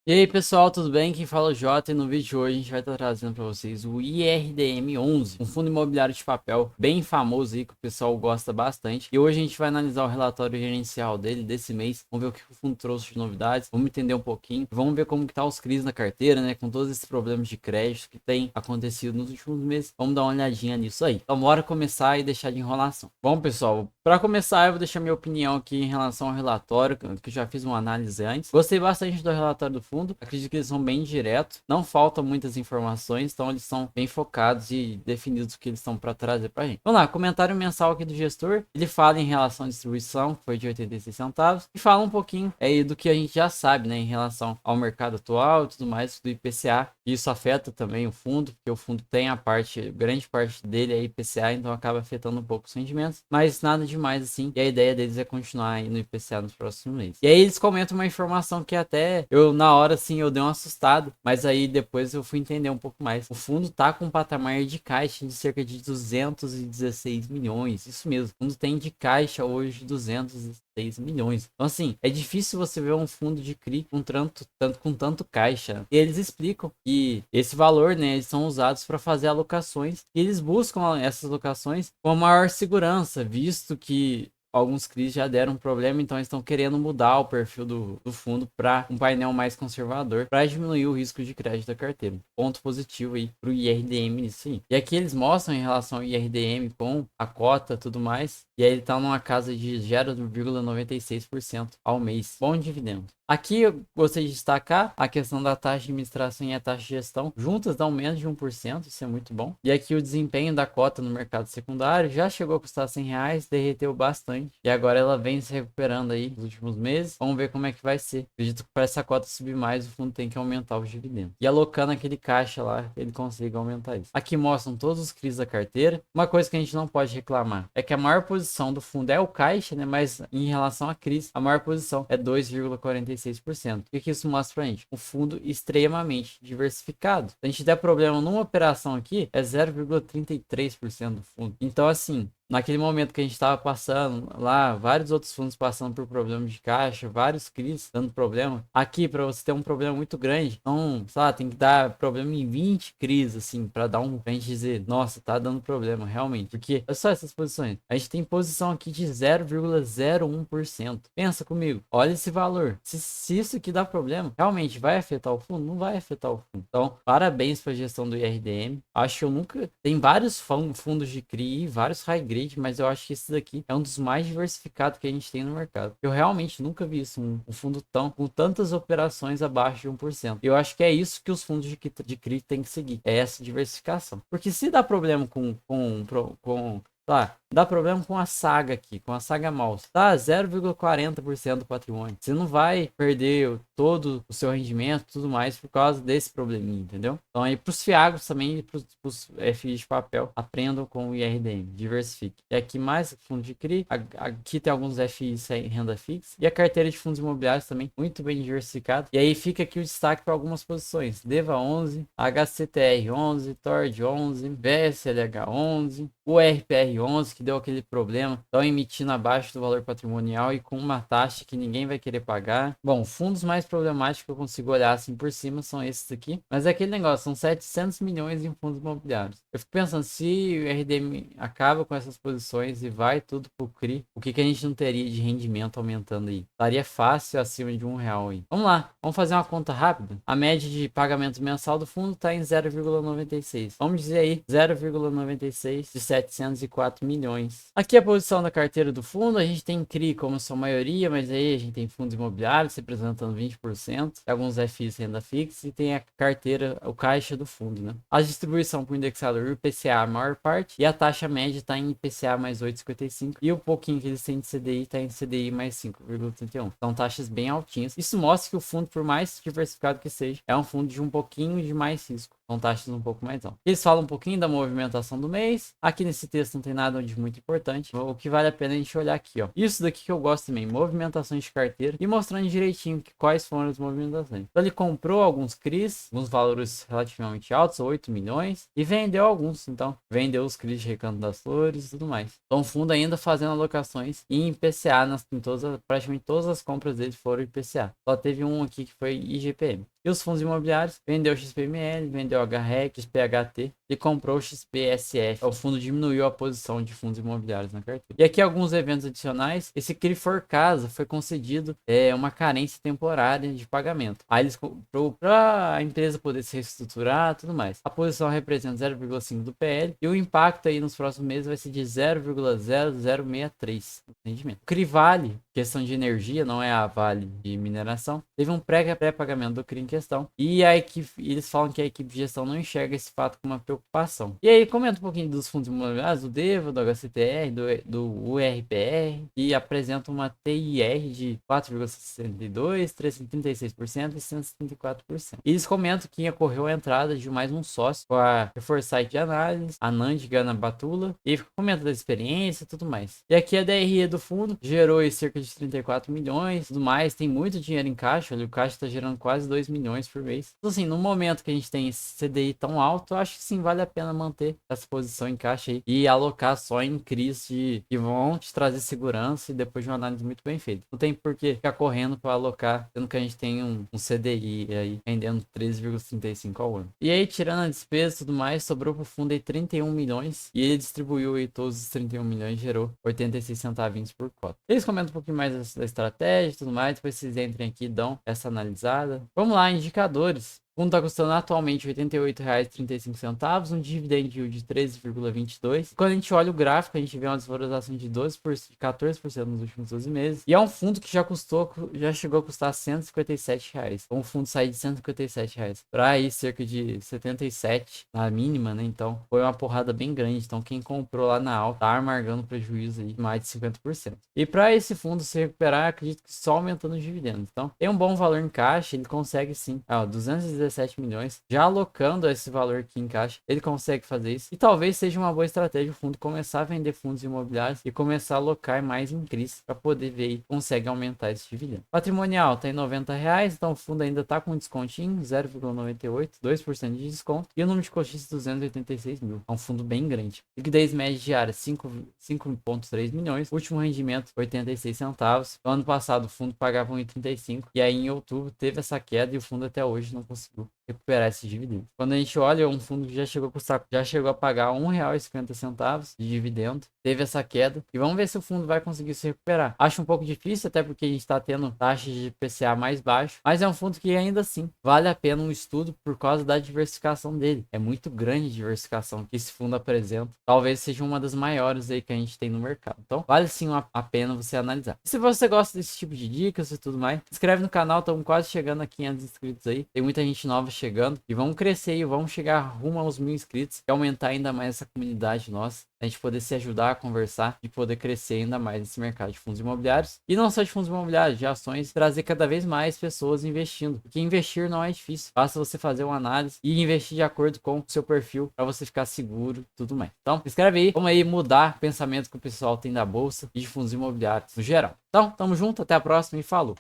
E aí pessoal, tudo bem? Quem fala é o Jota e no vídeo de hoje a gente vai estar trazendo para vocês o IRDM11, um fundo imobiliário de papel bem famoso aí que o pessoal gosta bastante. E hoje a gente vai analisar o relatório gerencial dele desse mês, vamos ver o que o fundo trouxe de novidades, vamos entender um pouquinho, vamos ver como que tá os CRIs na carteira, né, com todos esses problemas de crédito que tem acontecido nos últimos meses. Vamos dar uma olhadinha nisso aí. Então bora começar e deixar de enrolação. Bom pessoal, para começar eu vou deixar minha opinião aqui em relação ao relatório, que eu já fiz uma análise antes. Gostei bastante do relatório do fundo. Acredito que eles são bem diretos, não faltam muitas informações, então eles são bem focados e definidos o que eles estão para trazer para a gente. Vamos lá, comentário mensal aqui do gestor, ele fala em relação à distribuição, que foi de 86 centavos, e fala um pouquinho aí do que a gente já sabe, né, em relação ao mercado atual e tudo mais do IPCA. Isso afeta também o fundo, porque o fundo tem a parte, grande parte dele é IPCA, então acaba afetando um pouco os rendimentos, mas nada demais assim, e a ideia deles é continuar aí no IPCA nos próximos meses. E aí eles comentam uma informação que até eu na hora assim eu dei um assustado, mas aí depois eu fui entender um pouco mais. O fundo tá com um patamar de caixa de cerca de 216 milhões, isso mesmo. O fundo tem de caixa hoje 206 milhões. Então assim, é difícil você ver um fundo de CRI com tanto caixa. E eles explicam que esse valor, né, eles são usados para fazer alocações e eles buscam essas alocações com maior segurança, visto que alguns CRIs já deram problema, então eles estão querendo mudar o perfil do fundo para um painel mais conservador, para diminuir o risco de crédito da carteira. Ponto positivo aí para o IRDM nisso aí. E aqui eles mostram em relação ao IRDM com a cota e tudo mais, e aí ele está numa casa de 0,96% ao mês. Bom dividendo. Aqui eu gostaria de destacar a questão da taxa de administração e a taxa de gestão. Juntas dão menos de 1%, isso é muito bom. E aqui o desempenho da cota no mercado secundário já chegou a custar R$ 100, derreteu bastante. E agora ela vem se recuperando aí nos últimos meses. Vamos ver como é que vai ser. Acredito que para essa cota subir mais, o fundo tem que aumentar os dividendos. E alocando aquele caixa lá, ele consiga aumentar isso. Aqui mostram todos os CRIs da carteira. Uma coisa que a gente não pode reclamar é que a maior posição do fundo é o caixa, né? Mas em relação a CRIs, a maior posição é 2,46%. O que isso mostra pra gente? Um fundo extremamente diversificado. Se a gente der problema numa operação aqui, é 0,33% do fundo. Então, assim, naquele momento que a gente estava passando lá, vários outros fundos passando por problemas de caixa, vários CRIs dando problema. Aqui, para você ter um problema muito grande, então, sei lá, tem que dar problema em 20 CRIs, assim, para dar pra gente dizer, nossa, tá dando problema, realmente. Porque, olha só essas posições. A gente tem posição aqui de 0,01%. Pensa comigo, olha esse valor. Se isso aqui dá problema, realmente vai afetar o fundo? Não vai afetar o fundo. Então, parabéns para a gestão do IRDM. Acho que eu nunca. Tem vários fundos de CRI, vários high grade, mas eu acho que esse daqui é um dos mais diversificados que a gente tem no mercado. Eu realmente nunca vi isso, um fundo com tantas operações abaixo de 1%. Eu acho que é isso que os fundos de CRI têm que seguir, é essa diversificação. Porque se dá problema com tá, dá problema com a saga aqui, com a saga mouse. Tá, 0,40% do patrimônio. Você não vai perder todo o seu rendimento e tudo mais por causa desse probleminha, entendeu? Então aí pros fiagos também e pros FIs de papel, aprendam com o IRDM, diversifique. E aqui mais fundo de CRI, aqui tem alguns FIs em renda fixa e a carteira de fundos imobiliários também muito bem diversificada. E aí fica aqui o destaque para algumas posições: DEVA 11, HCTR 11, TORD 11, VSLH 11, o RPR 11 que deu aquele problema, estão emitindo abaixo do valor patrimonial e com uma taxa que ninguém vai querer pagar. Bom, fundos mais problemáticos que eu consigo olhar assim por cima são esses aqui, mas é aquele negócio, são 700 milhões em fundos imobiliários. Eu fico pensando, se o RDM acaba com essas posições e vai tudo pro CRI, o que a gente não teria de rendimento aumentando aí? Estaria fácil acima de R$ 1 aí. Vamos lá, vamos fazer uma conta rápida. A média de pagamento mensal do fundo está em 0,96. Vamos dizer aí 0,96 de 704 milhões. Aqui a posição da carteira do fundo, a gente tem CRI como sua maioria, mas aí a gente tem fundos imobiliários representando 20%, alguns FIs renda fixa e tem a carteira, o caixa do fundo, né? A distribuição por indexador IPCA a maior parte e a taxa média está em IPCA mais 8,55 e o pouquinho que eles têm de CDI está em CDI mais 5,31. São taxas bem altinhas. Isso mostra que o fundo, por mais diversificado que seja, é um fundo de um pouquinho de mais risco. São taxas um pouco mais altas. Eles falam um pouquinho da movimentação do mês. Aqui nesse texto não tem nada de muito importante. O que vale a pena a gente olhar aqui, ó. Isso daqui que eu gosto também, movimentações de carteira e mostrando direitinho quais foram as movimentações. Então ele comprou alguns CRIs, alguns valores relativamente altos, 8 milhões, e vendeu alguns. Então vendeu os CRIs de Recanto das Flores e tudo mais. Então o fundo ainda fazendo alocações em IPCA, praticamente todas as compras dele foram IPCA. Só teve um aqui que foi IGPM. E os fundos imobiliários, vendeu o XPML, vendeu o HREC, XPHT e comprou o XPSF. O fundo diminuiu a posição de fundos imobiliários na carteira. E aqui alguns eventos adicionais. Esse CRI For Casa foi concedido uma carência temporária de pagamento. Aí eles comprou para a empresa poder se reestruturar e tudo mais. A posição representa 0,5 do PL e o impacto aí nos próximos meses vai ser de 0,0063 rendimento. O CRI Vale, questão de energia, não é a Vale de mineração, teve um pré-pagamento do CRI em questão e a equipe, eles falam que a equipe de gestão não enxerga esse fato como uma preocupação. E aí comenta um pouquinho dos fundos imobiliários, do DEVA, do HCTR, do URPR, e apresenta uma TIR de 4,62%, 336% e 174%. E eles comentam que ocorreu a entrada de mais um sócio com a Reforçite de Análise, a Nand Gana Batula, e comenta da experiência e tudo mais. E aqui a DRE do fundo gerou aí cerca de 34 milhões, tudo mais, tem muito dinheiro em caixa, olha, o caixa está gerando quase 2 milhões por mês. Então assim, no momento que a gente tem esse CDI tão alto, eu acho que sim, vale a pena manter essa posição em caixa aí e alocar só em CRIs que vão te trazer segurança e depois de uma análise muito bem feita. Não tem por que ficar correndo para alocar, sendo que a gente tem um CDI aí rendendo 13,35 ao ano. E aí, tirando a despesa e tudo mais, sobrou pro fundo aí 31 milhões e ele distribuiu aí todos os 31 milhões e gerou 86 centavinhos por cota. Eles comentam um pouquinho mais da estratégia e tudo mais, depois vocês entrem aqui e dão essa analisada. Vamos lá, indicadores. O fundo está custando atualmente R$ 88,35, um dividend yield de 13,22. Quando a gente olha o gráfico, a gente vê uma desvalorização de 14% nos últimos 12 meses. E é um fundo que já chegou a custar R$ 157 reais. Então, um fundo sair de R$ 157 reais para ir cerca de 77 na mínima, né? Então, foi uma porrada bem grande. Então, quem comprou lá na alta tá amargando prejuízo aí de mais de 50%. E para esse fundo se recuperar, acredito que só aumentando os dividendos. Então, tem um bom valor em caixa, ele consegue sim. 217 milhões, já alocando esse valor aqui em caixa, ele consegue fazer isso. E talvez seja uma boa estratégia o fundo começar a vender fundos imobiliários e começar a alocar mais em CRIs para poder ver e consegue aumentar esse dividendo. Patrimonial está em R$ 90, então o fundo ainda está com um descontinho, 0,98, 2% de desconto. E o número de cotistas 286 mil. É um fundo bem grande. Liquidez média diária 5,3 milhões. Último rendimento 86 centavos. No ano passado o fundo pagava 1,35 e aí em outubro teve essa queda e o fundo até hoje não conseguiu recuperar esse dividendo. Quando a gente olha, um fundo que já chegou a pagar R$ 1,50 de dividendo, teve essa queda e vamos ver se o fundo vai conseguir se recuperar. Acho um pouco difícil, até porque a gente está tendo taxas de IPCA mais baixo, mas é um fundo que ainda assim vale a pena um estudo por causa da diversificação dele. É muito grande a diversificação que esse fundo apresenta. Talvez seja uma das maiores aí que a gente tem no mercado. Então, vale sim a pena você analisar. E se você gosta desse tipo de dicas e tudo mais, se inscreve no canal, estamos quase chegando a 500 inscritos aí. Tem muita gente nova chegando e vamos crescer e vamos chegar rumo aos 1.000 inscritos e aumentar ainda mais essa comunidade nossa, a gente poder se ajudar a conversar e poder crescer ainda mais nesse mercado de fundos imobiliários e não só de fundos imobiliários, de ações, trazer cada vez mais pessoas investindo, porque investir não é difícil, basta você fazer uma análise e investir de acordo com o seu perfil para você ficar seguro e tudo mais. Então, se inscreve aí, vamos aí mudar o pensamento que o pessoal tem da bolsa e de fundos imobiliários no geral. Então, tamo junto, até a próxima e falou!